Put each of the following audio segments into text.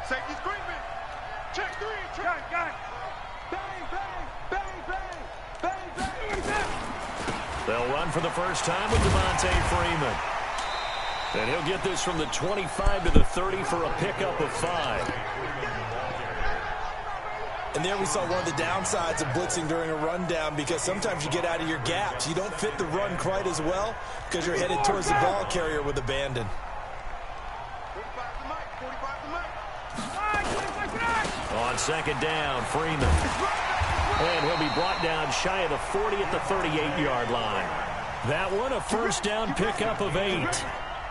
Safety's creeping. Check three. Check. Got it. Bang, bang, bang, bang, bang, bang. They'll run for the first time with Devontae Freeman. And he'll get this from the 25 to the 30 for a pickup of 5. And there we saw one of the downsides of blitzing during a rundown, because sometimes you get out of your gaps. You don't fit the run quite as well because you're headed towards the ball carrier with abandon. On second down, Freeman. And he'll be brought down shy of the 40 at the 38-yard line. That one, a first down pickup of 8.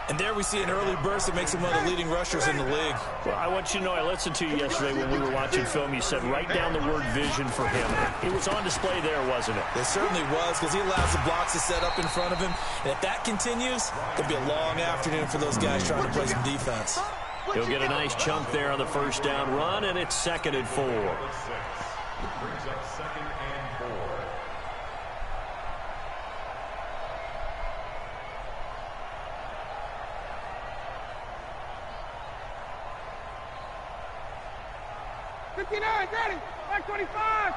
And there we see an early burst that makes him one of the leading rushers in the league. Well, I want you to know, I listened to you yesterday when we were watching film. You said write down the word vision for him. It was on display there, wasn't it? It certainly was, because he allows the blocks to set up in front of him. And if that continues, it'll be a long afternoon for those guys trying to play some defense. He'll get a nice chunk there on the first down run, and it's 2nd and 4. Brings up 2nd and 4. Ready, back 25.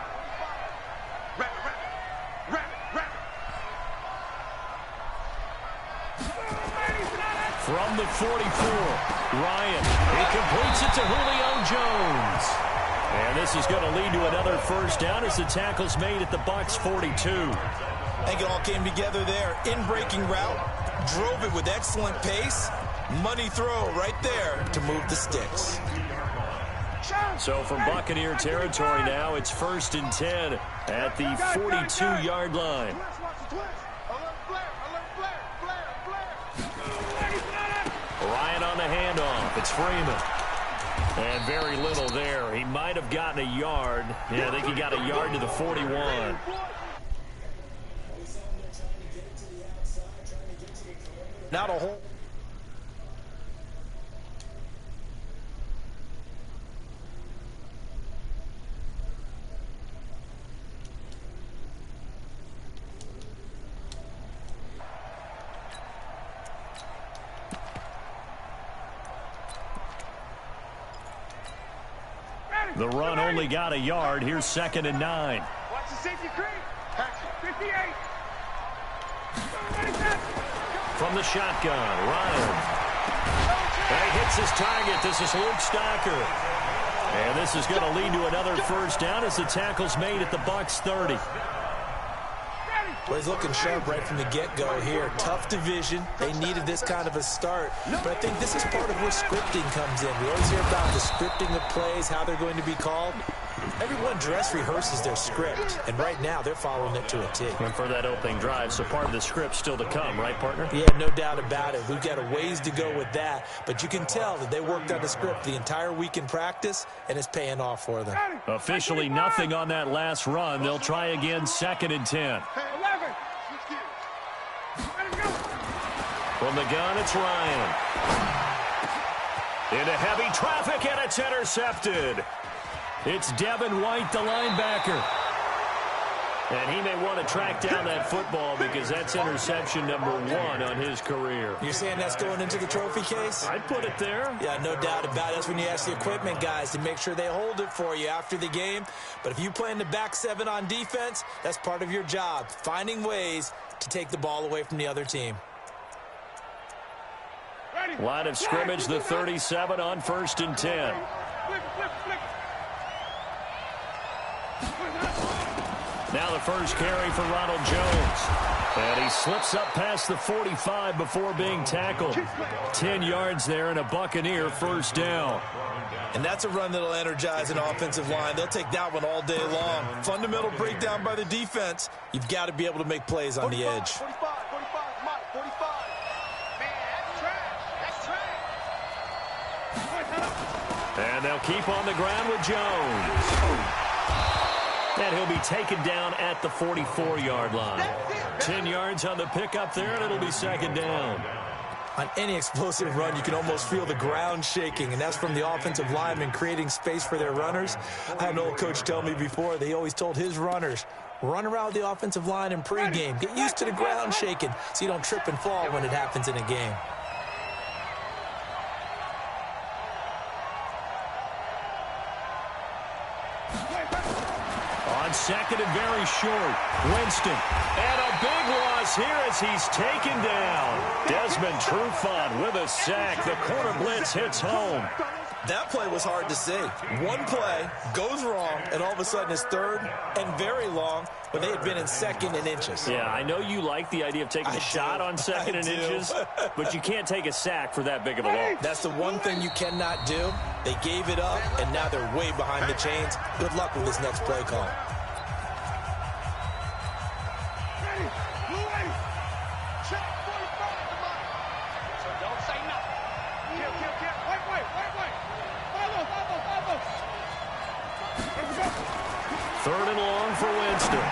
From the 44, Ryan. He completes it to Julio Jones. And this is going to lead to another first down as the tackle's made at the Bucs 42. I think it all came together there. In-breaking route, drove it with excellent pace. Money throw right there to move the sticks. So from Buccaneer territory now, it's 1st and 10 at the 42-yard line. Ryan on the handoff. It's Freeman. And very little there. He might have gotten a yard. Yeah, I think he got a yard to the 41. Now to hold. The run only got a yard. Here's 2nd and 9. Watch the safety creep. 58. From the shotgun, Ryan. And he hits his target. This is Luke Stocker. And this is going to lead to another first down as the tackle's made at the Bucs 30. Well, he's looking sharp right from the get-go here. Tough division. They needed this kind of a start. But I think this is part of where scripting comes in. We always hear about the scripting of plays, how they're going to be called. Everyone dress rehearses their script, and right now they're following it to a T. And for that opening drive, so part of the script still to come, right, partner? Yeah, no doubt about it. We've got a ways to go with that, but you can tell that they worked on the script the entire week in practice, and it's paying off for them. Officially nothing on that last run. They'll try again, 2nd and 10. From the gun, it's Ryan. Into heavy traffic, and it's intercepted. It's Devin White, the linebacker. And he may want to track down that football because that's interception number 1 on his career. You're saying that's going into the trophy case? I'd put it there. Yeah, no doubt about it. That's when you ask the equipment guys to make sure they hold it for you after the game. But if you play in the back 7 on defense, that's part of your job, finding ways to take the ball away from the other team. Line of scrimmage, the 37 on 1st and 10. Now the first carry for Ronald Jones. And he slips up past the 45 before being tackled. 10 yards there and a Buccaneer first down. And that's a run that'll energize an offensive line. They'll take that one all day long. Fundamental breakdown by the defense. You've got to be able to make plays on the edge. 45, Mike, 45. And they'll keep on the ground with Jones. And he'll be taken down at the 44-yard line. 10 yards on the pickup there, and it'll be 2nd down. On any explosive run, you can almost feel the ground shaking, and that's from the offensive linemen creating space for their runners. I had an old coach tell me before, they always told his runners, run around the offensive line in pregame. Get used to the ground shaking so you don't trip and fall when it happens in a game. second and very short. Winston. And a big loss here as he's taken down. Desmond Trufant with a sack. The corner blitz hits home. That play was hard to see. One play goes wrong, and all of a sudden it's third and very long when they had been in second and inches. Yeah, I know you like the idea of taking a shot on second and inches, but you can't take a sack for that big of a loss. That's the one thing you cannot do. They gave it up, and now they're way behind the chains. Good luck with this next play call. Third and long for Winston.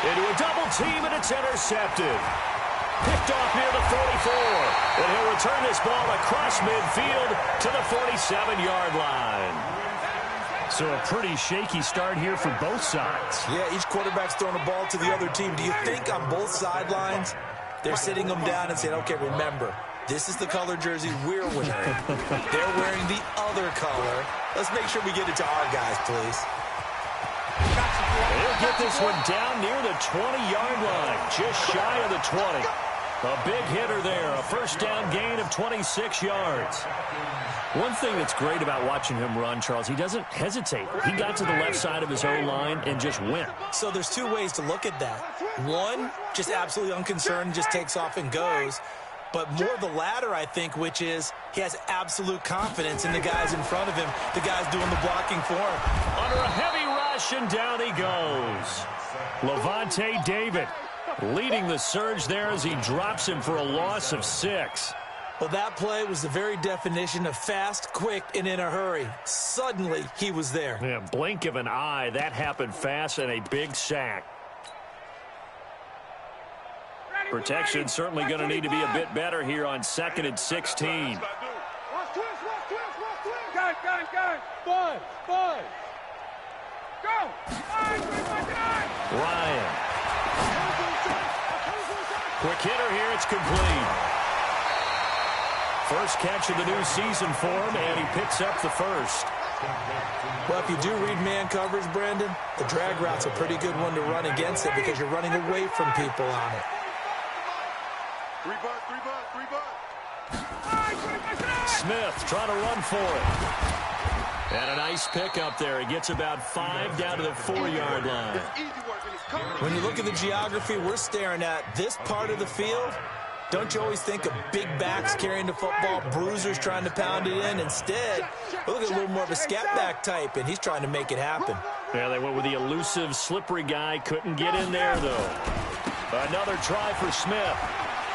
Into a double team, and it's intercepted. Picked off near the 44. And he'll return this ball across midfield to the 47-yard line. So a pretty shaky start here for both sides. Yeah, each quarterback's throwing a ball to the other team. Do you think on both sidelines they're sitting them down and saying, okay, remember, this is the color jersey we're wearing. They're wearing the other color. Let's make sure we get it to our guys, please. They'll get this one down near the 20-yard line, just shy of the 20. A big hitter there, a first down gain of 26 yards. One thing that's great about watching him run, Charles, he doesn't hesitate. He got to the left side of his own line and just went. So there's two ways to look at that. One, just absolutely unconcerned, just takes off and goes. But more the latter, I think, which is he has absolute confidence in the guys in front of him, the guys doing the blocking for him. Under a heavy rush, and down he goes. Levante David leading the surge there as he drops him for a loss of 6. Well, that play was the very definition of fast, quick, and in a hurry. Suddenly, he was there. Yeah, blink of an eye, that happened fast, and a big sack. Protection certainly going to need to be a bit better here on 2nd and 16. Ryan. Quick hitter here, it's complete. First catch of the new season for him, and he picks up the first. Well, if you do read man coverage, Brandon, the drag route's a pretty good one to run against it because you're running away from people on it. Smith trying to run for it. And a nice pickup there. He gets about 5 down to the 4-yard line. When you look at the geography we're staring at, this part of the field, don't you always think of big backs carrying the football, bruisers trying to pound it in? Instead, look at a little more of a scat back type, and he's trying to make it happen. Yeah, they went with the elusive, slippery guy. Couldn't get in there, though. Another try for Smith.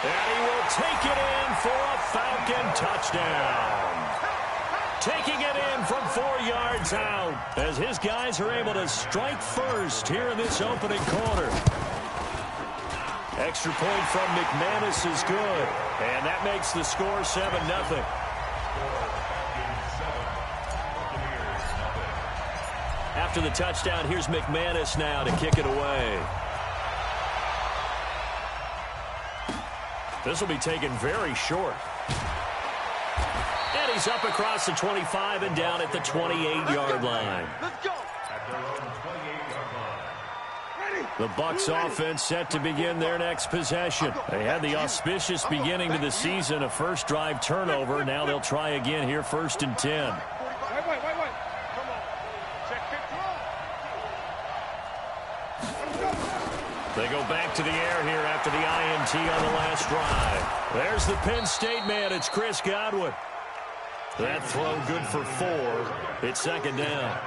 And he will take it in for a Falcon touchdown. Taking it in from 4 yards out as his guys are able to strike first here in this opening quarter. Extra point from McManus is good. And that makes the score 7-0. After the touchdown, here's McManus now to kick it away. This will be taken very short. And he's up across the 25 and down at the 28-yard line. The Bucs offense set to begin their next possession. They had the auspicious beginning to the season, a first drive turnover. Now they'll try again here, 1st and 10. They go back to the air here after the INT on the last drive. There's the Penn State man. It's Chris Godwin. That throw good for 4. It's 2nd down.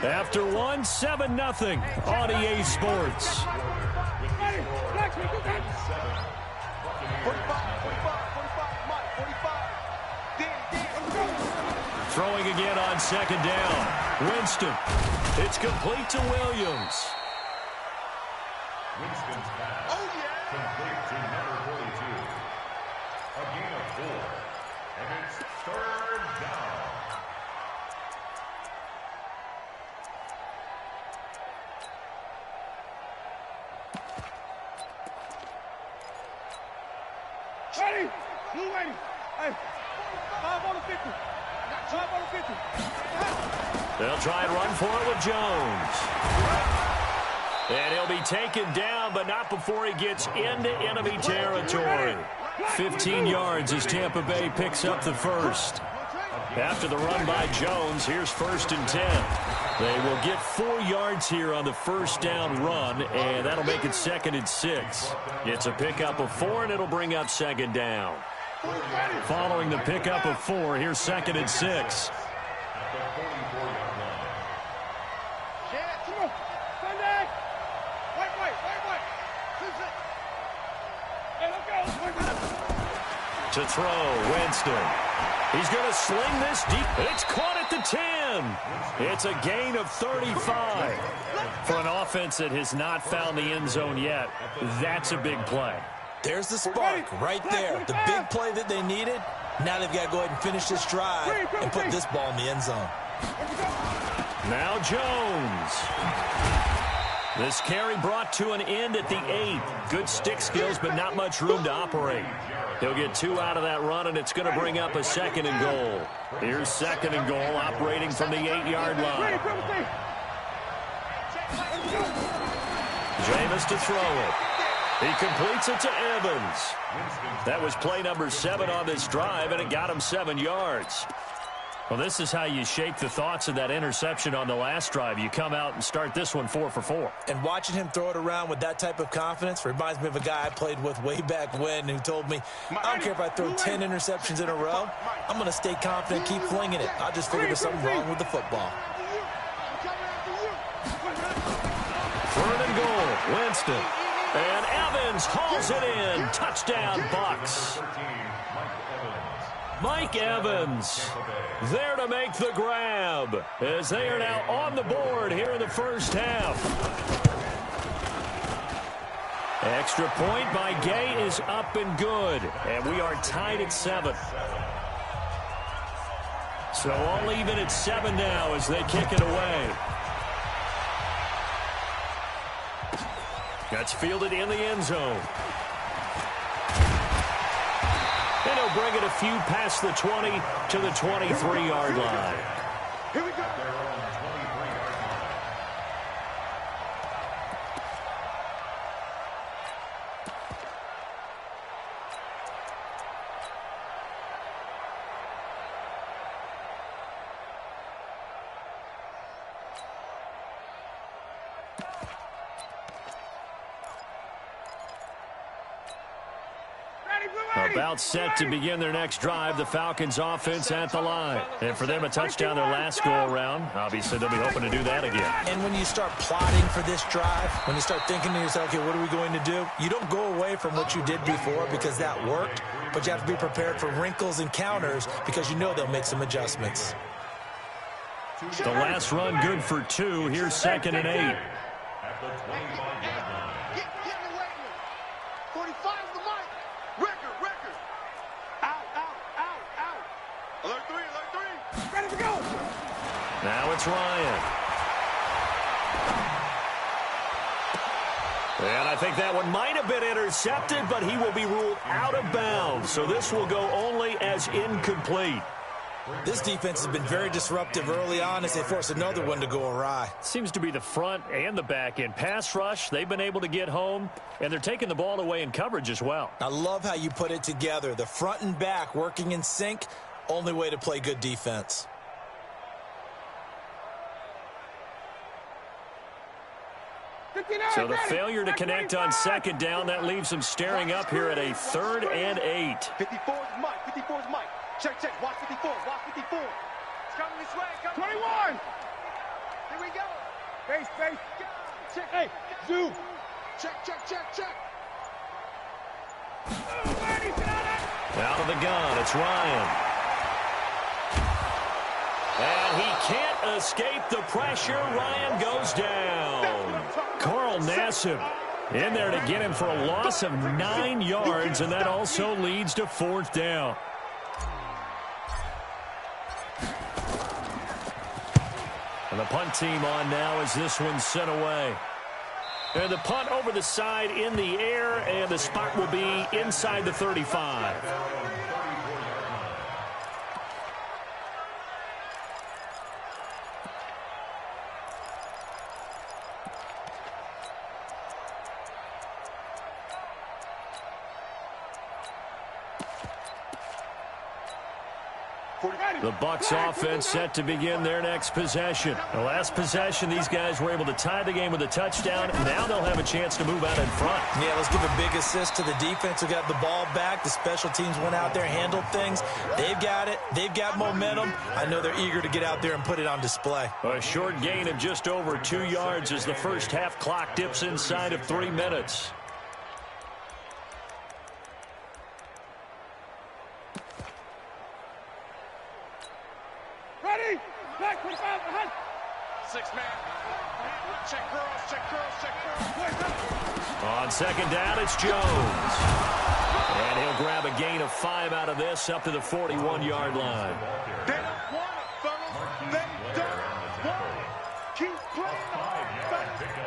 After 1, 7-0 on EA Sports. Throwing again on 2nd down. Winston. It's complete to Williams. Winston's pass. Oh, yeah. Complete to number 42. A gain of 4. And it's 3rd down. Ready? Blue waiting. Hey, 5 on the 50. 5 on the 50. They'll try and run for it with Jones. And he'll be taken down, but not before he gets into enemy territory. 15 yards as Tampa Bay picks up the first. After the run by Jones, here's 1st and 10. They will get 4 yards here on the first down run, and that'll make it 2nd and 6. It's a pickup of 4, and it'll bring up 2nd down. Following the pickup of 4, here's 2nd and 6. To throw, Winston. He's going to sling this deep. It's caught at the 10. It's a gain of 35. For an offense that has not found the end zone yet, that's a big play. There's the spark right there. The big play that they needed. Now they've got to go ahead and finish this drive and put this ball in the end zone. Now Jones. This carry brought to an end at the 8. Good stick skills, but not much room to operate. He'll get 2 out of that run, and it's going to bring up a 2nd and goal. Here's 2nd and goal, operating from the 8-yard line. Jameis to throw it. He completes it to Evans. That was play number 7 on this drive, and it got him 7 yards. Well, this is how you shape the thoughts of that interception on the last drive. You come out and start this one 4 for 4. And watching him throw it around with that type of confidence reminds me of a guy I played with way back when who told me, I don't care if I throw 10 interceptions in a row, I'm going to stay confident, keep flinging it. I just figured there's something wrong with the football. 3rd and goal, Winston. And Evans hauls it in. Touchdown, Bucks. Mike Evans there to make the grab as they are now on the board here in the first half. Extra point by Gay is up and good, and we are tied at 7. So all even at 7 now as they kick it away. That's fielded in the end zone. And he'll bring it a few past the 20 to the 23-yard line. Here we go. About set to begin their next drive, the Falcons offense at the line. And for them, a touchdown their last go-around. Obviously, they'll be hoping to do that again. And when you start plotting for this drive, when you start thinking to yourself, okay, what are we going to do? You don't go away from what you did before because that worked, but you have to be prepared for wrinkles and counters because you know they'll make some adjustments. The last run good for 2. Here's 2nd and 8. Get in the way. 45 the mic. Record. Out. Alert 3. Ready to go. Now it's Ryan. And I think that one might have been intercepted, but he will be ruled out of bounds. So this will go only as incomplete. This defense has been very disruptive early on as they force another one to go awry. Seems to be the front and the back end. Pass rush, they've been able to get home, and they're taking the ball away in coverage as well. I love how you put it together. The front and back working in sync, only way to play good defense. So the failure to connect on 2nd down, that leaves them staring up here at a 3rd and 8. 54's Mike. Check. Watch 54. It's coming this way. 21. Here we go. Face. Check. Hey, zoom. Check. Out of the gun, it's Ryan. And he can't escape the pressure. Ryan goes down. Carl Nassib in there to get him for a loss of 9 yards, and that also leads to 4th down. And the punt team on now as this one's sent away. And the punt over the side in the air, and the spot will be inside the 35. The Bucs offense set to begin their next possession. The last possession, these guys were able to tie the game with a touchdown. Now they'll have a chance to move out in front. Yeah, let's give a big assist to the defense who got the ball back. The special teams went out there, handled things. They've got it. They've got momentum. I know they're eager to get out there and put it on display. A short gain of just over 2 yards as the first half clock dips inside of 3 minutes. Ready? Back, 25, ahead. 6-man. Check girls, check girls, check girls. On second down, it's Jones. And he'll grab a gain of 5 out of this up to the 41-yard line. They don't want it, fellas. They don't want it. Keep playing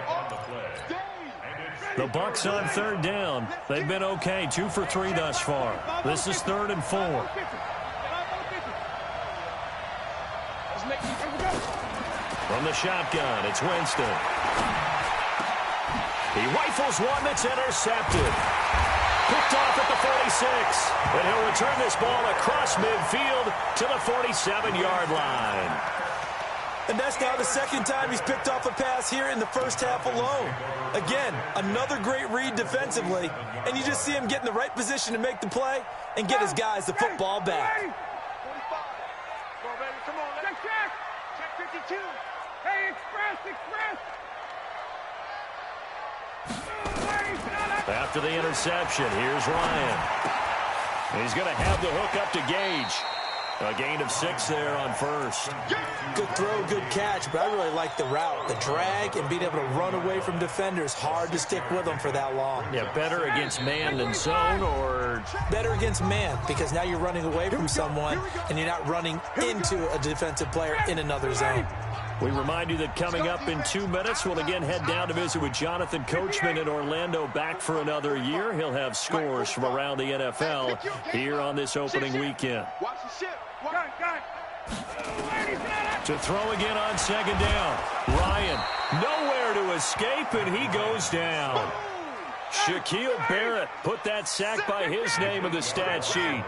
on the play. The Bucs on third down. They've been okay, 2 for 3 thus far. This is 3rd and 4. From the shotgun, it's Winston. He rifles one that's intercepted. Picked off at the 46. And he'll return this ball across midfield to the 47-yard line. And that's now the second time he's picked off a pass here in the first half alone. Again, another great read defensively. And you just see him get in the right position to make the play and get his guys the football back. 45. Come on, baby. Come on. Check. Check 52. Hey, express. After the interception, here's Ryan. He's going to have the hook up to Gage. A gain of 6 there on first. Good throw, good catch, but I really like the route. The drag and being able to run away from defenders. Hard to stick with them for that long. Yeah, better against man than zone, or better against man, because now you're running away from someone and you're not running into a defensive player in another zone. We remind you that coming up in 2 minutes, we'll again head down to visit with Jonathan Coachman in Orlando, back for another year. He'll have scores from around the NFL here on this opening weekend. Watch the ship. To throw again on second down. Ryan, nowhere to escape, and he goes down. Shaquille Barrett put that sack by his name in the stat sheet.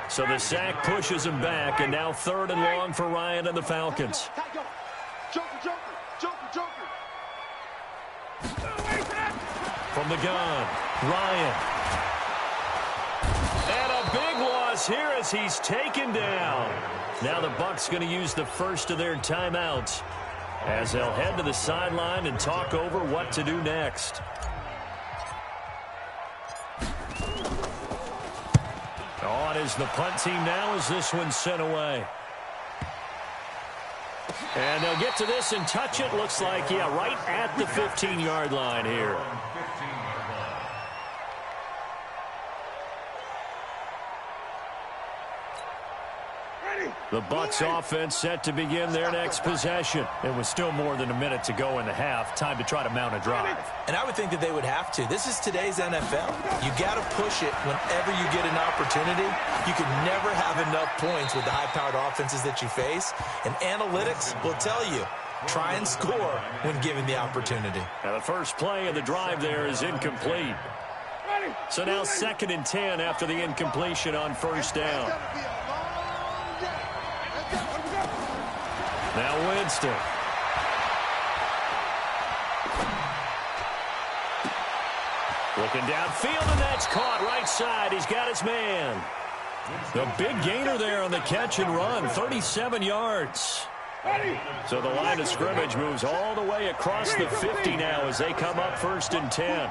So the sack pushes him back, and now 3rd and long for Ryan and the Falcons. Joker. From the gun, Ryan. And a big loss here as he's taken down. Now the Bucs going to use the first of their timeouts as they'll head to the sideline and talk over what to do next. On is the punt team now as this one's sent away. And they'll get to this and touch it. Looks like, yeah, right at the 15-yard line here. The Bucs offense set to begin their next possession. It was still more than a minute to go in the half. Time to try to mount a drive. And I would think that they would have to. This is today's NFL. You got to push it whenever you get an opportunity. You can never have enough points with the high-powered offenses that you face. And analytics will tell you, try and score when given the opportunity. Now the first play of the drive there is incomplete. So now 2nd and 10 after the incompletion on first down. Now Winston. Looking downfield, and that's caught right side. He's got his man. The big gainer there on the catch and run, 37 yards. So the line of scrimmage moves all the way across the 50 now as they come up 1st and 10.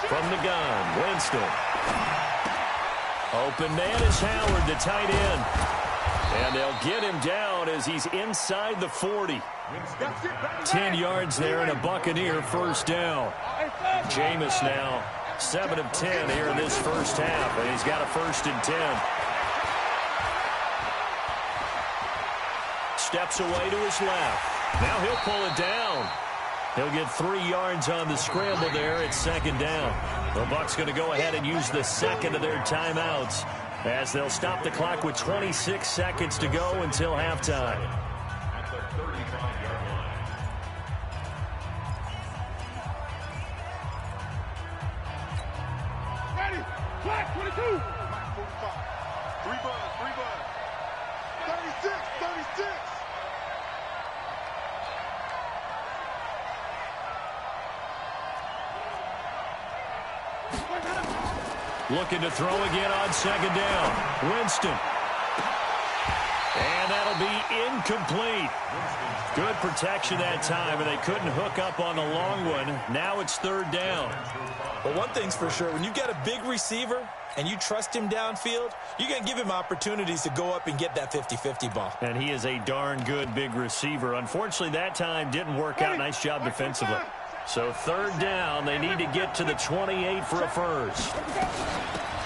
From the gun, Winston. Open man is Howard, the tight end. And they'll get him down as he's inside the 40. 10 yards there and a Buccaneer first down. Jameis now 7 of 10 here in this first half, and he's got a 1st and 10. Steps away to his left. Now he'll pull it down. He'll get 3 yards on the scramble there. It's 2nd down. The Bucs going to go ahead and use the second of their timeouts as they'll stop the clock with 26 seconds to go until halftime. At the 35-yard line. Ready, flat, 22. 3 buns, 3 buns. 36, 36. Looking to throw again on second down. Winston. And that'll be incomplete. Good protection that time, and they couldn't hook up on the long one. Now it's third down. Well, one thing's for sure. When you got a big receiver and you trust him downfield, you're going to give him opportunities to go up and get that 50-50 ball. And he is a darn good big receiver. Unfortunately, that time didn't work out. Nice job defensively. So third down, they need to get to the 28 for a first.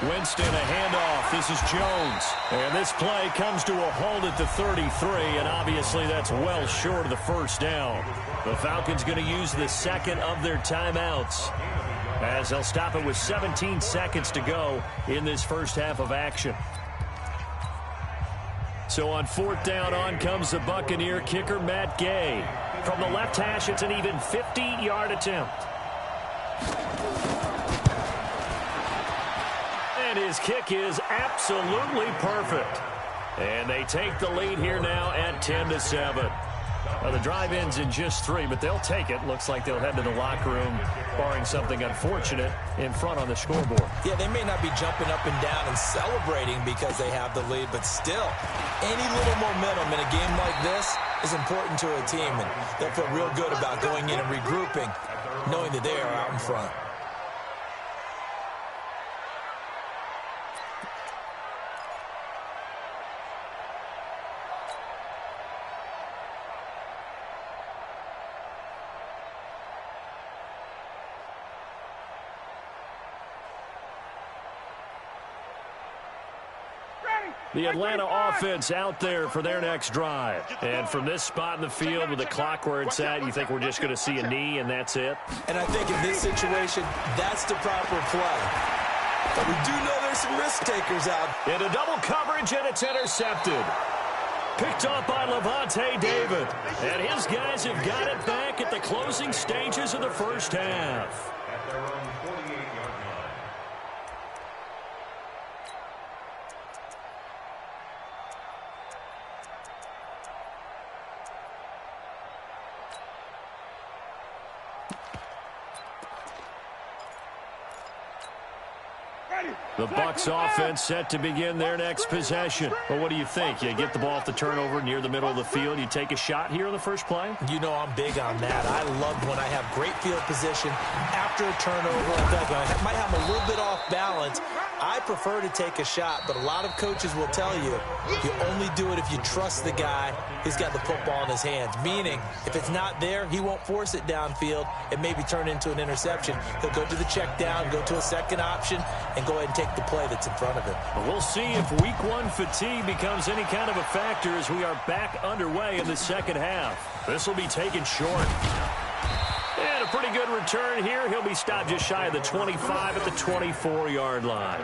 Winston, a handoff. This is Jones. And this play comes to a halt at the 33, and obviously that's well short of the first down. The Falcons going to use the second of their timeouts, as they'll stop it with 17 seconds to go in this first half of action. So on fourth down, on comes the Buccaneer kicker, Matt Gay. From the left hash, it's an even 50-yard attempt. And his kick is absolutely perfect. And they take the lead here now at 10-7. Well, the drive ends in just 3, but they'll take it. Looks like they'll head to the locker room, barring something unfortunate, in front on the scoreboard. Yeah, they may not be jumping up and down and celebrating because they have the lead, but still, any little momentum in a game like this is important to a team, and they'll feel real good about going in and regrouping, knowing that they are out in front. The Atlanta offense out there for their next drive. And from this spot in the field with the clock where it's at, you think we're just going to see a knee and that's it? And I think in this situation, that's the proper play. But we do know there's some risk takers out. Into double coverage, and it's intercepted. Picked up by Levante David. And his guys have got it back at the closing stages of the first half. At their own 48-yard line. The Bucs offense set to begin their next possession. Well, what do you think? You get the ball off the turnover near the middle of the field. You take a shot here on the first play? You know I'm big on that. I love when I have great field position after a turnover. I might have a little bit off balance. I prefer to take a shot, but a lot of coaches will tell you only do it if you trust the guy who's got the football in his hands. Meaning, if it's not there, he won't force it downfield and maybe turn into an interception. He'll go to the check down, go to a second option, and go ahead and take the play that's in front of him. We'll see if week one fatigue becomes any kind of a factor as we are back underway in the second half. This will be taken short. And a pretty good return here. He'll be stopped just shy of the 25 at the 24-yard line.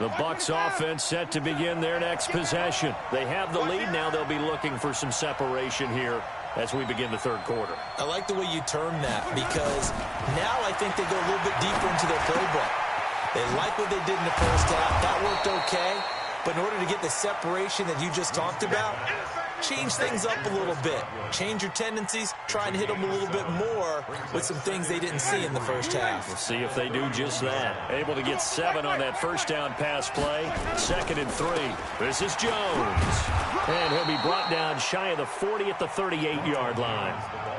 The Bucs offense set to begin their next possession. They have the lead now. They'll be looking for some separation here as we begin the third quarter. I like the way you term that, because now I think they go a little bit deeper into their playbook. They like what they did in the first half. That worked okay. But in order to get the separation that you just talked about, change things up a little bit. Change your tendencies, try and hit them a little bit more with some things they didn't see in the first half. We'll see if they do just that. Able to get 7 on that first down pass play. 2nd and 3. This is Jones. And he'll be brought down shy of the 40 at the 38-yard line.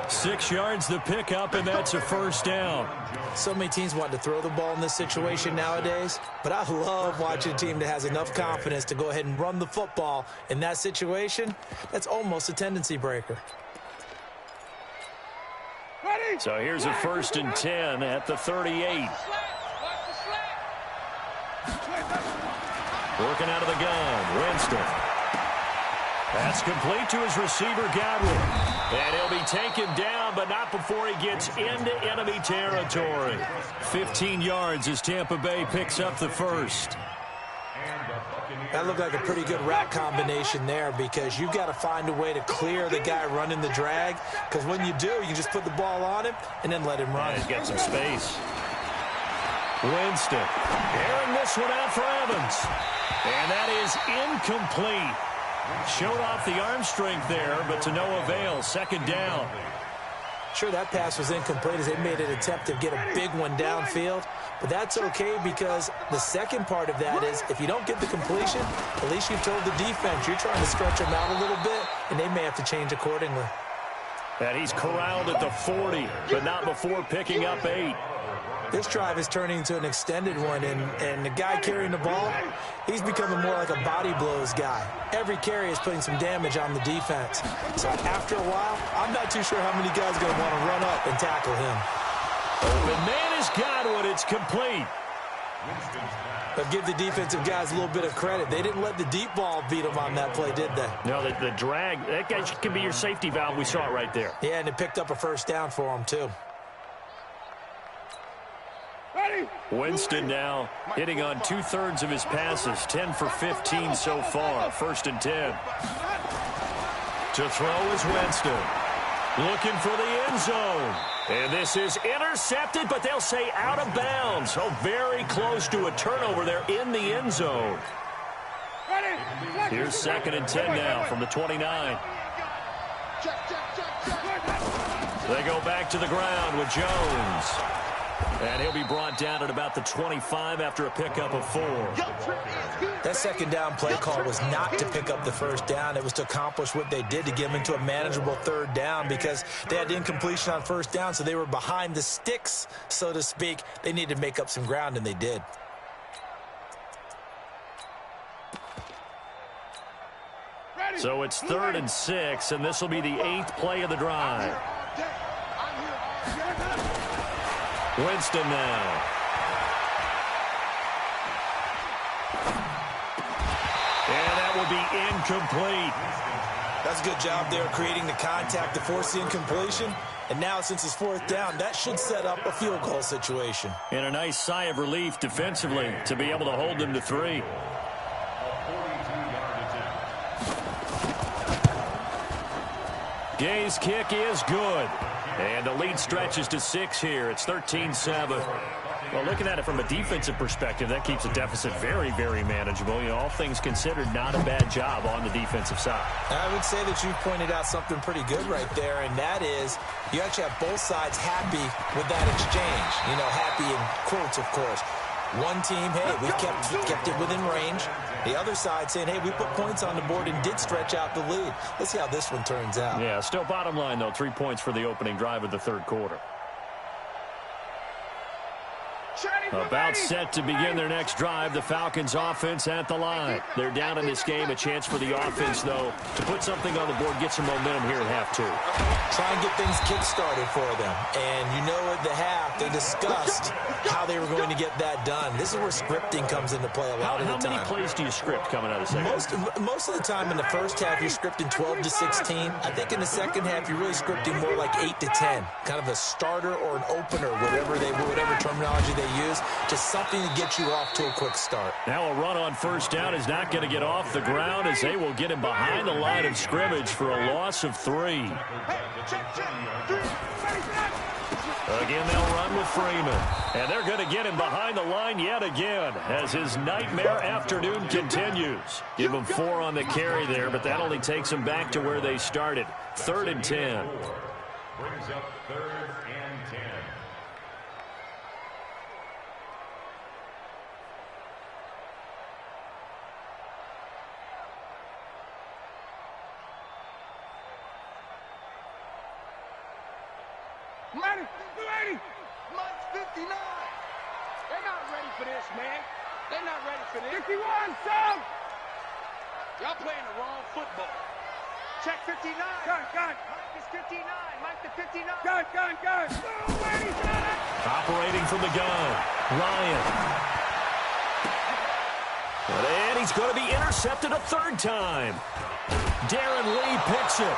6 yards the pickup, and that's a first down. So many teams want to throw the ball in this situation nowadays, but I love watching a team that has enough confidence to go ahead and run the football in that situation. That's almost a tendency breaker. So here's a 1st and 10 at the 38. Working out of the gun, Winston. That's complete to his receiver, Godwin. And he'll be taken down, but not before he gets into enemy territory. 15 yards as Tampa Bay picks up the first. That looked like a pretty good route combination there because you've got to find a way to clear the guy running the drag, because when you do, you just put the ball on him and then let him run. Yeah, he's got some space. Winston airing this one out for Evans. And that is incomplete. Showed off the arm strength there, but to no avail. Second down. Sure, that pass was incomplete as they made an attempt to get a big one downfield. But that's okay because the second part of that is if you don't get the completion, at least you've told the defense you're trying to stretch them out a little bit, and they may have to change accordingly. And he's corralled at the 40, but not before picking up 8. This drive is turning into an extended one, and the guy carrying the ball, he's becoming more like a body blows guy. Every carry is putting some damage on the defense. So after a while, I'm not too sure how many guys are going to want to run up and tackle him. Open man is Godwin. It's complete. But give the defensive guys a little bit of credit. They didn't let the deep ball beat them on that play, did they? No, the drag, that guy can be your safety valve. We saw it right there. Yeah, and it picked up a first down for him, too. Winston now hitting on 2/3 of his passes, 10 for 15 so far. 1st and 10. To throw is Winston. Looking for the end zone. And this is intercepted, but they'll say out of bounds. So very close to a turnover there in the end zone. Here's 2nd and 10 now from the 29. They go back to the ground with Jones. And he'll be brought down at about the 25 after a pickup of 4. That second down play call was not to pick up the first down. It was to accomplish what they did to get them into a manageable 3rd down because they had incompletion on 1st down, so they were behind the sticks, so to speak. They needed to make up some ground, and they did. So it's 3rd and 6, and this will be the 8th play of the drive. Winston now. And that will be incomplete. That's a good job there creating the contact to force the incompletion. And now since it's 4th down, that should set up a field goal situation. And a nice sigh of relief defensively to be able to hold them to 3. Gay's kick is good. And the lead stretches to 6 here. It's 13-7. Well, looking at it from a defensive perspective, that keeps the deficit very, very manageable. You know, all things considered, not a bad job on the defensive side. I would say that you've pointed out something pretty good right there, and that is you actually have both sides happy with that exchange. You know, happy in quotes, of course. One team, hey, we kept it within range. The other side saying, hey, we put points on the board and did stretch out the lead. Let's see how this one turns out. Yeah, still bottom line, though, 3 points for the opening drive of the 3rd quarter. About set to begin their next drive, the Falcons offense at the line. They're down in this game. A chance for the offense, though, to put something on the board, get some momentum here at half 2. Try and get things kick-started for them. And you know at the half, they discussed how they were going to get that done. This is where scripting comes into play a lot of the time. How many plays do you script coming out of the second? Most of the time in the first half, you're scripting 12 to 16. I think in the second half, you're really scripting more like 8 to 10. Kind of a starter or an opener, whatever terminology they use. Just something to get you off to a quick start. Now a run on 1st down is not going to get off the ground as they will get him behind the line of scrimmage for a loss of 3. Again, they'll run with Freeman. And they're going to get him behind the line yet again as his nightmare afternoon continues. Give him 4 on the carry there, but that only takes them back to where they started. 3rd and 10. Brings up 3rd and 10. Mike's 59. They're not ready for this, man. They're not ready for this. 51, Sam! Y'all playing the wrong football. Check 59. Gun. Mike is 59. Mike the 59. Gun. Operating from the gun, Ryan. And he's going to be intercepted a 3rd time. Darren Lee picks it.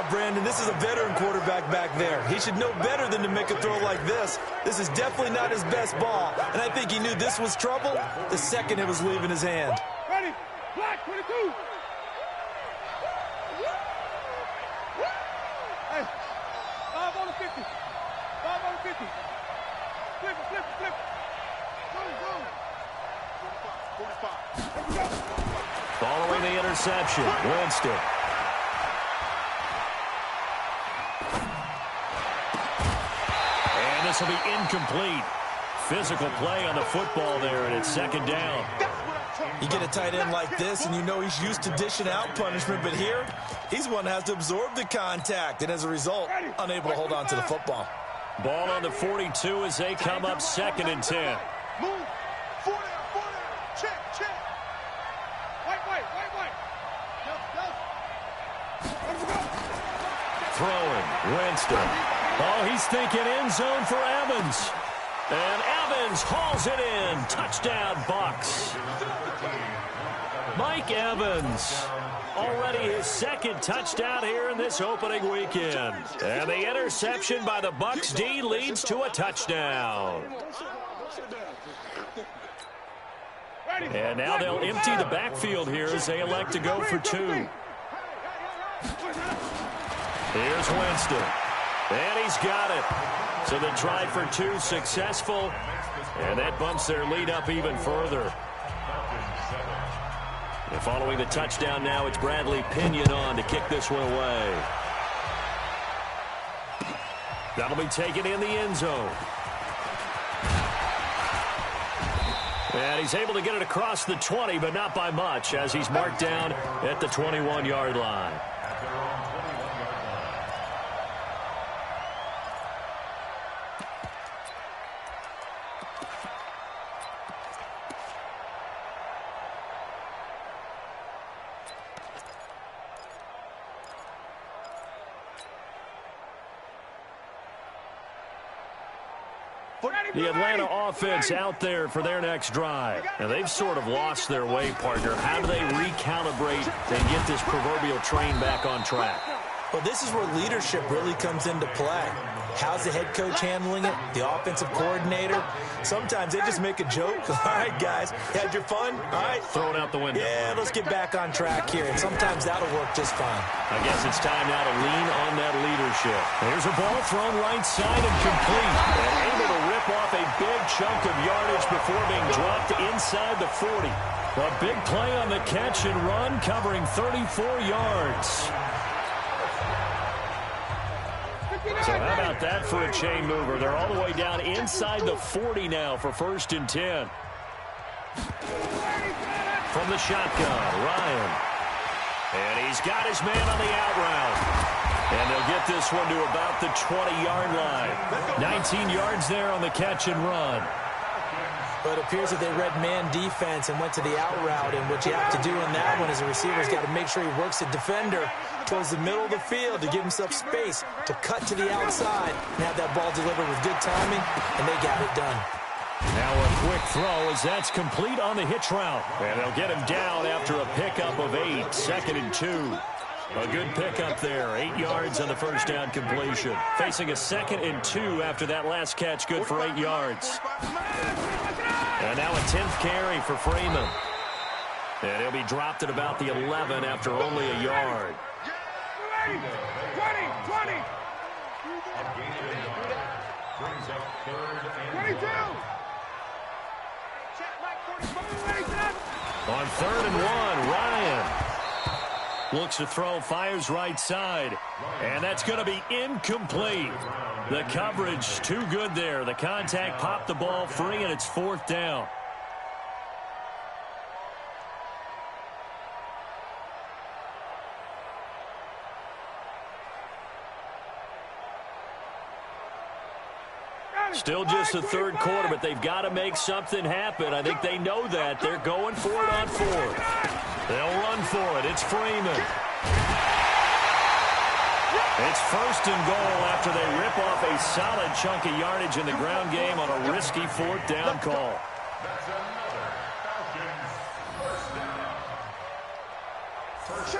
Brandon, this is a veteran quarterback back there. He should know better than to make a throw like this. This is definitely not his best ball, and I think he knew this was trouble the second it was leaving his hand. Ready? Black 22. Hey, 5 on the 50. 5 on the 50. Flip it, flip it, flip it. Go. 45. Following the interception, Winston. And this will be incomplete. Physical play on the football there, and it's second down. You get a tight end like this, and you know he's used to dishing out punishment, but here, he's one that has to absorb the contact, and as a result, unable to hold on to the football. Ball on the 42 as they come up 2nd and 10. Move. 4 down. Check. White. Go. Throwing, Winston. Oh, he's thinking end zone for Evans. And Evans hauls it in. Touchdown, Bucs. Mike Evans. Already his 2nd touchdown here in this opening weekend. And the interception by the Bucs D leads to a touchdown. And now they'll empty the backfield here as they elect to go for 2. Here's Winston. And he's got it. So the try for 2 successful. And that bumps their lead up even further. And following the touchdown now, it's Bradley Pinion on to kick this one away. That'll be taken in the end zone. And he's able to get it across the 20, but not by much, as he's marked down at the 21-yard line. The Atlanta offense out there for their next drive. And they've sort of lost their way, partner. How do they recalibrate and get this proverbial train back on track? Well, this is where leadership really comes into play. How's the head coach handling it? The offensive coordinator? Sometimes they just make a joke. All right, guys, you had your fun? All right. Throw it out the window. Yeah, let's get back on track here. And sometimes that'll work just fine. I guess it's time now to lean on that leadership. Here's a ball thrown right side and complete. And able to rip off a big chunk of yardage before being dropped inside the 40. A big play on the catch and run, covering 34 yards. So how about that for a chain mover? They're all the way down inside the 40 now for 1st and 10. From the shotgun, Ryan. And he's got his man on the out route. And they'll get this one to about the 20-yard line. 19 yards there on the catch and run. But it appears that they read man defense and went to the out route. And what you have to do in that one as a receiver's got to make sure he works the defender towards the middle of the field to give himself space to cut to the outside and have that ball delivered with good timing, and they got it done. Now a quick throw as that's complete on the hitch route. And they'll get him down after a pickup of 8, 2nd and 2. A good pickup there, 8 yards on the first down completion. Facing a 2nd and 2 after that last catch, good for 8 yards. And now a 10th carry for Freeman. And he'll be dropped at about the 11 after only a yard. 20. Brings up 3rd and 22. On 3rd and 1, Ryan looks to throw, fires right side. And that's going to be incomplete. The coverage too good there. The contact popped the ball free, and it's 4th down. Still just the 3rd quarter, but they've got to make something happen. I think they know that. They're going for it on 4th. They'll run for it. It's Freeman. It's 1st and goal after they rip off a solid chunk of yardage in the ground game on a risky 4th down call.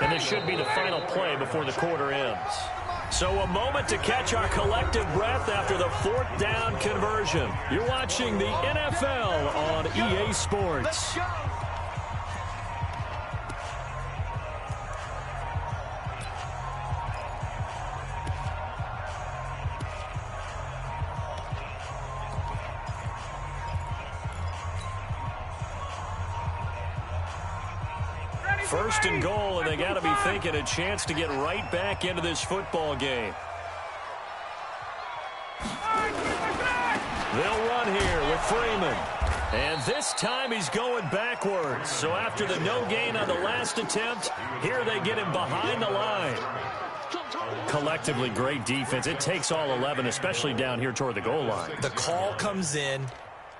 And this should be the final play before the quarter ends. So a moment to catch our collective breath after the 4th down conversion. You're watching the NFL on EA Sports. First and goal, and they got to be thinking a chance to get right back into this football game. They'll run here with Freeman. And this time he's going backwards. So after the no gain on the last attempt, here they get him behind the line. Collectively, great defense. It takes all 11, especially down here toward the goal line. The call comes in.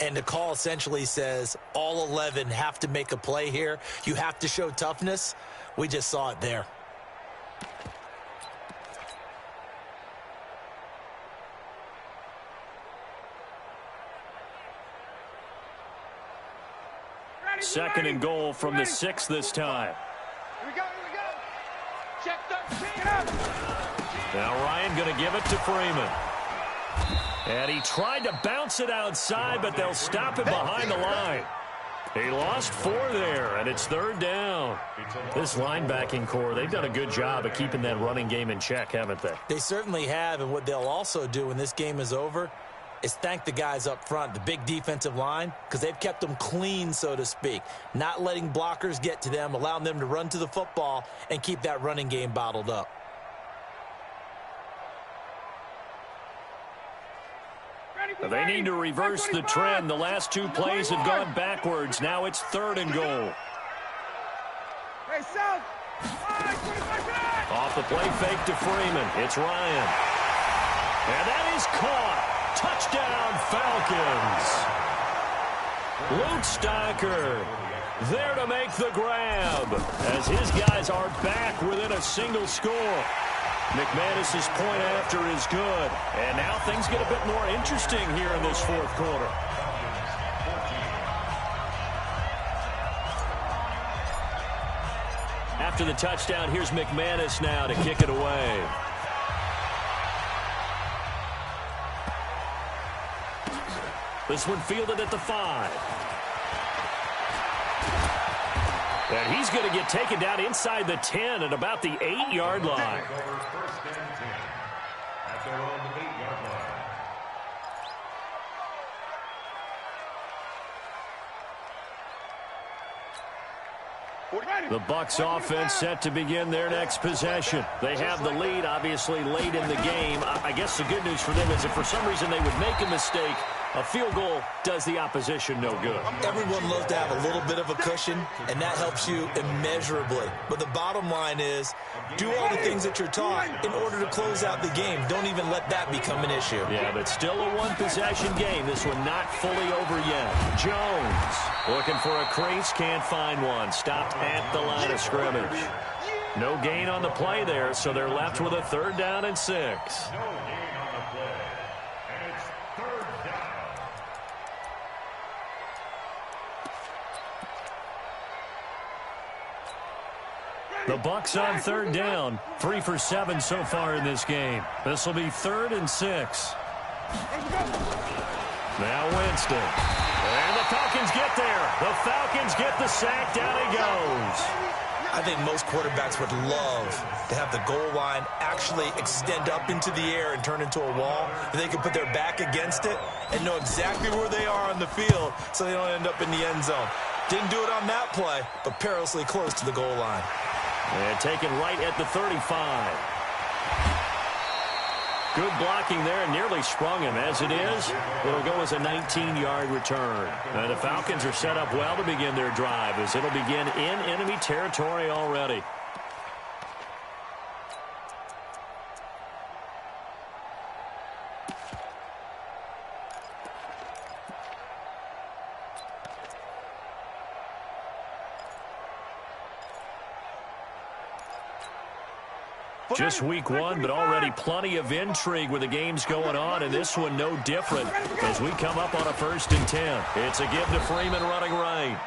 And the call essentially says all 11 have to make a play here. You have to show toughness. We just saw it there. Second and goal from the 6 this time. Here we go, here we go. Check 13. Now Ryan going to give it to Freeman. And he tried to bounce it outside, but they'll stop him behind the line. He lost 4 there, and it's 3rd down. This linebacking core, they've done a good job of keeping that running game in check, haven't they? They certainly have, and what they'll also do when this game is over is thank the guys up front, the big defensive line, because they've kept them clean, so to speak, not letting blockers get to them, allowing them to run to the football and keep that running game bottled up. They need to reverse the trend. The last 2 plays have gone backwards. Now it's 3rd and goal. Off the play fake to Freeman. It's Ryan. And that is caught. Touchdown, Falcons. Luke Stocker there to make the grab as his guys are back within a single score. McManus's point after is good. And now things get a bit more interesting here in this 4th quarter. After the touchdown, here's McManus now to kick it away. This one fielded at the 5. And he's going to get taken down inside the 10 at about the 8-yard line. The Bucs offense set to begin their next possession. They have the lead, obviously, late in the game. I guess the good news for them is if for some reason they would make a mistake, a field goal does the opposition no good. Everyone loves to have a little bit of a cushion, and that helps you immeasurably. But the bottom line is, do all the things that you're taught in order to close out the game. Don't even let that become an issue. Yeah, but still a one-possession game. This one not fully over yet. Jones looking for a crease, can't find one. Stopped at the line of scrimmage. No gain on the play there, so they're left with a 3rd down and 6. The Bucs on 3rd down. 3 for 7 so far in this game. This will be 3rd and 6. Now Winston. And the Falcons get there. The Falcons get the sack. Down he goes. I think most quarterbacks would love to have the goal line actually extend up into the air and turn into a wall. They can put their back against it and know exactly where they are on the field so they don't end up in the end zone. Didn't do it on that play, but perilously close to the goal line. And taken right at the 35. Good blocking there and nearly sprung him. As it is, it'll go as a 19-yard return. And the Falcons are set up well to begin their drive as it'll begin in enemy territory already. Just week 1, but already plenty of intrigue with the games going on, and this one no different as we come up on a 1st and 10. It's a give to Freeman running right.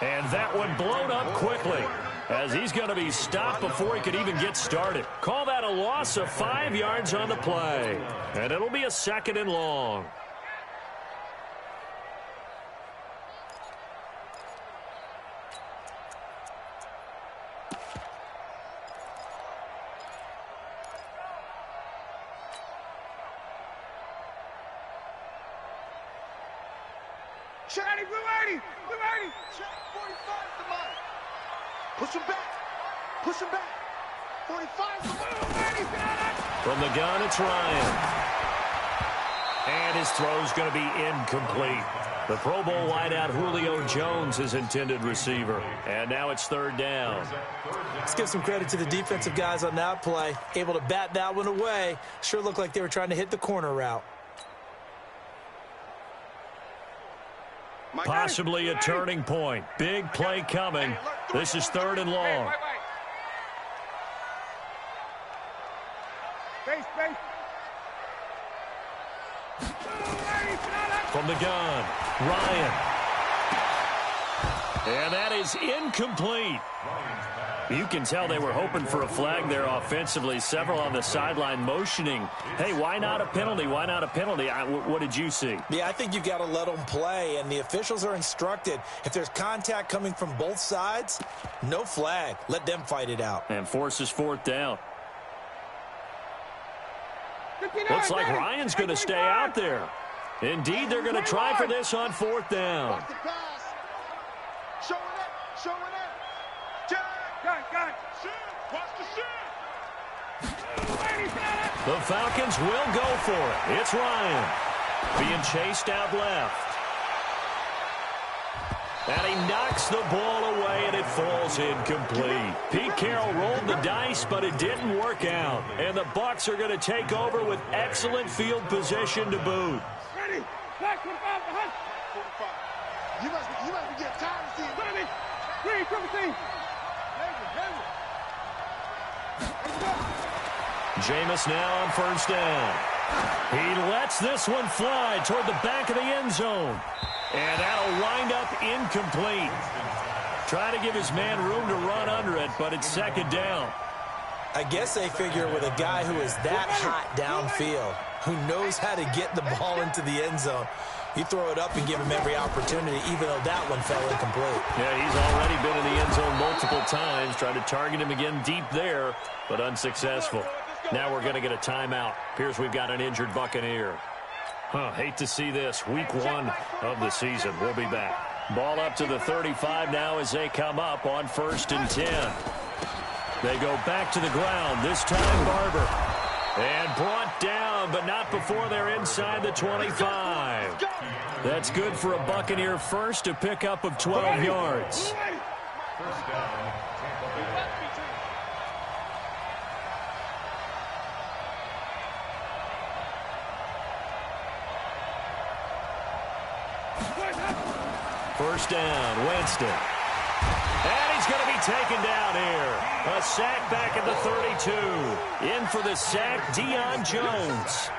And that one blown up quickly. as he's going to be stopped before he could even get started. Call that a loss of 5 yards on the play. And it'll be a 2nd and long. Shady, we're ready. Check 45 to mine. Push him back. 45 to mine. From the gun, it's Ryan. And his throw's going to be incomplete. The Pro Bowl wideout Julio Jones is intended receiver. And now it's 3rd down. Let's give some credit to the defensive guys on that play. Able to bat that one away. Sure looked like they were trying to hit the corner route. Possibly a turning point. Big play coming. This is 3rd and long. From the gun, Ryan. And that is incomplete. You can tell they were hoping for a flag there offensively. Several on the sideline motioning. Hey, why not a penalty? Why not a penalty? What did you see? Yeah, I think you've got to let them play, and the officials are instructed. If there's contact coming from both sides, no flag. Let them fight it out. And forces 4th down. Looks like Ryan's going to stay out there. Indeed, they're going to try for this on 4th down. Watch the pass. Showing up. Got. Watch the shit. The Falcons will go for it. It's Ryan being chased out left. And he knocks the ball away, and it falls incomplete. Pete Carroll rolled the dice, but it didn't work out. And the Bucs are going to take over with excellent field position to boot. Ready. Back 45 behind. 45. You must be getting tired of seeing it. Green, 17. Jameis now on 1st down. He lets this one fly toward the back of the end zone. And that'll wind up incomplete. Trying to give his man room to run under it, but it's 2nd down. I guess they figure with a guy who is that hot downfield, who knows how to get the ball into the end zone, you throw it up and give him every opportunity, even though that one fell incomplete. Yeah, he's already been in the end zone multiple times, trying to target him again deep there, but unsuccessful. Now we're going to get a timeout. Appears we've got an injured Buccaneer. Hate to see this. Week 1 of the season. We'll be back. Ball up to the 35 now as they come up on 1st and 10. They go back to the ground. This time Barber. And brought down, but not before they're inside the 25. That's good for a Buccaneer first, a pickup of 12 yards. First down, Tampa Bay. First down, Winston. And he's going to be taken down here. A sack back at the 32. In for the sack, Deion Jones.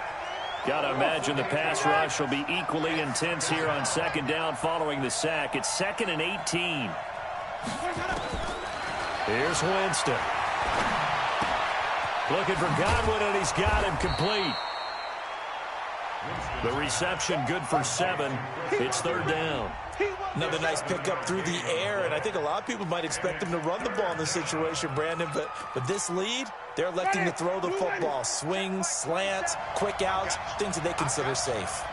Got to imagine the pass rush will be equally intense here on 2nd down following the sack. It's 2nd and 18. Here's Winston. Looking for Godwin, and he's got him complete. The reception good for 7. It's 3rd down. Another nice pickup through the air, and I think a lot of people might expect him to run the ball in this situation, Brandon, but with this lead, they're electing to throw the football. Swings, slants, quick outs, things that they consider safe.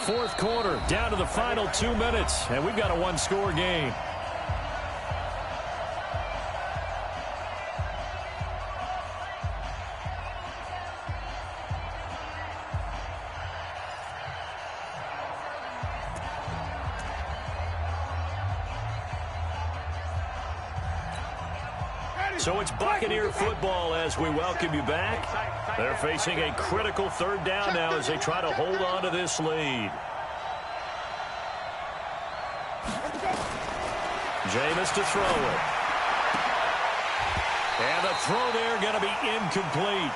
4th quarter, down to the final 2 minutes, and we've got a 1-score game. So it's Buccaneer football as we welcome you back. They're facing a critical 3rd down now as they try to hold on to this lead. Jameis to throw it. And the throw there going to be incomplete.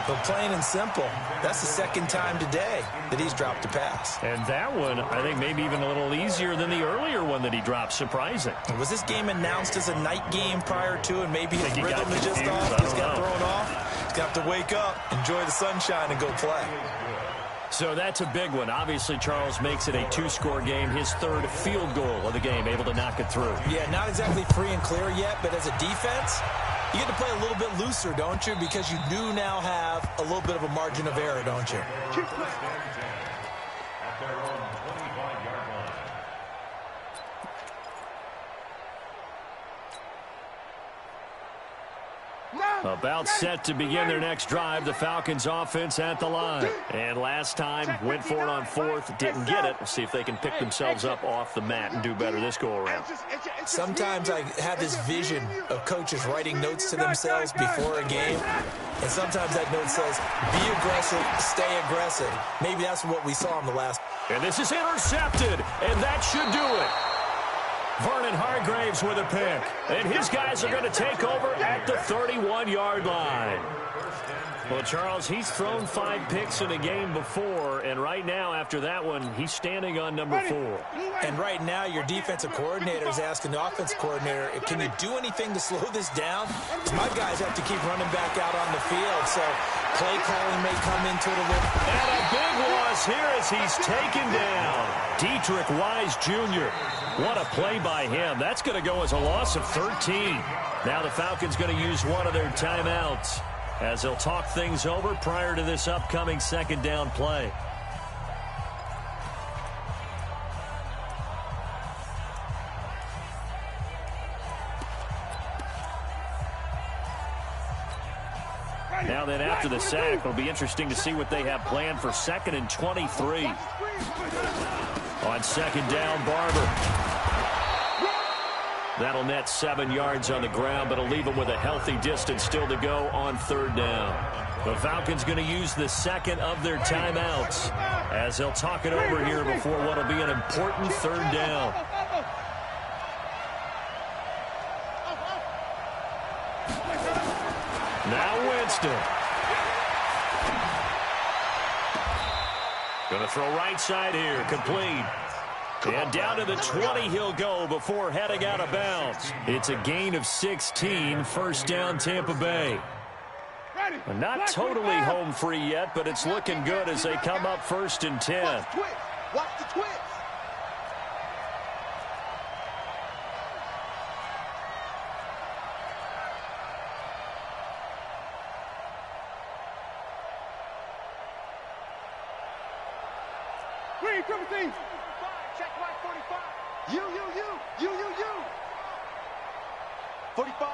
But plain and simple, that's the second time today that he's dropped a pass. And that one, I think, maybe even a little easier than the earlier one that he dropped. Surprising. Was this game announced as a night game prior to, and maybe his rhythm is just off? He's got thrown off. He's got to wake up, enjoy the sunshine, and go play. So that's a big one. Obviously, Charles makes it a two-score game. His third field goal of the game, able to knock it through. Yeah, not exactly free and clear yet, but as a defense, you get to play a little bit looser, don't you? Because you do now have a little bit of a margin of error, don't you? At their own 25-yard line. About set to begin their next drive. The Falcons offense at the line. And last time, went for it on fourth, didn't get it. We'll see if they can pick themselves up off the mat and do better this go-around. Sometimes I have this vision of coaches writing notes to themselves before a game. And sometimes that note says, be aggressive, stay aggressive. Maybe that's what we saw in the last. And this is intercepted, and that should do it. Vernon Hargraves with a pick. And his guys are going to take over at the 31-yard line. Well, Charles, he's thrown 5 picks in a game before, and right now, after that one, he's standing on number 4. And right now, your defensive coordinator is asking the offensive coordinator, can you do anything to slow this down? Because my guys have to keep running back out on the field, so play calling may come into it a little. And a big loss here as he's taken down. Dietrich Wise Jr. What a play by him. That's going to go as a loss of 13. Now the Falcons going to use one of their timeouts as they'll talk things over prior to this upcoming second down play. Now then, after the sack, it'll be interesting to see what they have planned for 2nd and 23. On second down, Barber. That'll net 7 yards on the ground, but it'll leave them with a healthy distance still to go on third down. The Falcons going to use the second of their timeouts as they'll talk it over here before what will be an important third down. Now Winston. Going to throw right side here, complete. And down to the 20 he'll go before heading out of bounds. It's a gain of 16, first down Tampa Bay. Not totally home free yet, but it's looking good as they come up 1st and 10. Watch the twist. Green, Timothy. Check right, 45. You. 45.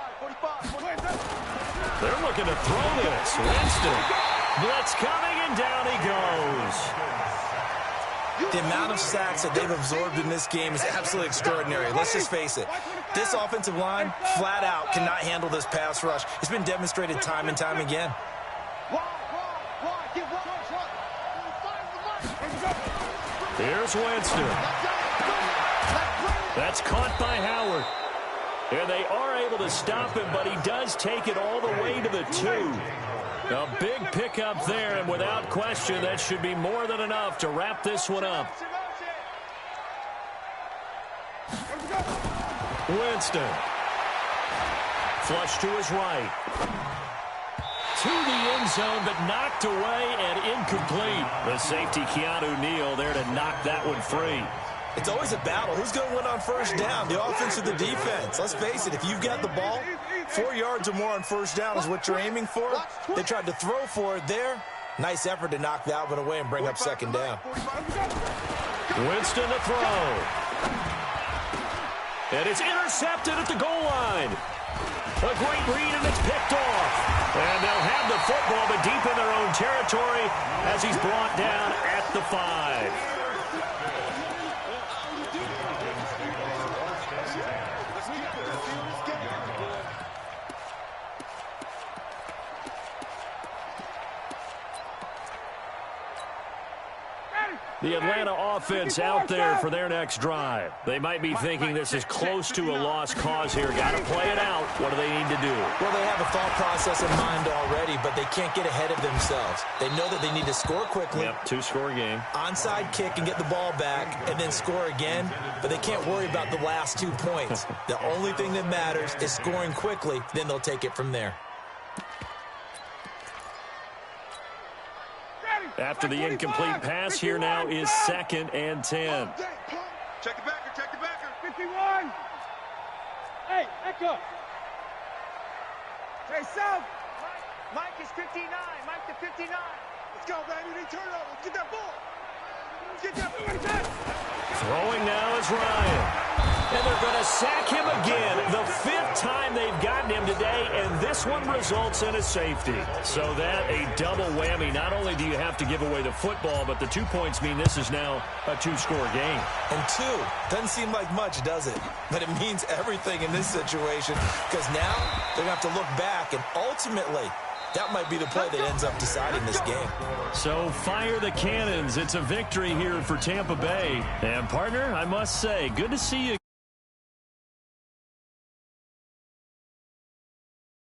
They're looking to throw this. Winston. Blitz coming, and down he goes. The amount of sacks that they've absorbed in this game is absolutely extraordinary. Let's just face it. This offensive line, flat out, cannot handle this pass rush. It's been demonstrated time and time again. Here's Winston. That's caught by Howard. And they are able to stop him, but he does take it all the way to the 2. A big pickup there, and without question, that should be more than enough to wrap this one up. Winston. Flush to his right. To the end zone, but knocked away and incomplete. The safety, Keanu Neal, there to knock that one free. It's always a battle. Who's going to win on first down, the offense or the defense? Let's face it, if you've got the ball, 4 yards or more on first down is what you're aiming for. They tried to throw for it there. Nice effort to knock that one away and bring up second down. Winston to throw. And it's intercepted at the goal line. A great read, and it's picked off. And they'll have the football, but deep in their own territory as he's brought down at the 5. The Atlanta offense out there for their next drive. They might be thinking this is close to a lost cause here. Got to play it out. What do they need to do? Well, they have a thought process in mind already, but they can't get ahead of themselves. They know that they need to score quickly. Yep, two-score game. Onside kick and get the ball back and then score again, but they can't worry about the last 2 points. The only thing that matters is scoring quickly, then they'll take it from there. After the incomplete pass, here now is 2nd and 10. Check the backer, check the backer. 51. Hey, Echo. Hey, South. Mike is 59. Mike to 59. Let's go, baby. They turn over. Get that ball. Get that ball. Throwing now is Ryan. And they're going to sack him again. The 5th time they've gotten him today, and this one results in a safety. So that a double whammy. Not only do you have to give away the football, but the 2 points mean this is now a 2-score game. And 2 doesn't seem like much, does it? But it means everything in this situation, because now they're going to have to look back, and ultimately, that might be the play that ends up deciding this game. So fire the cannons. It's a victory here for Tampa Bay. And, partner, I must say, good to see you.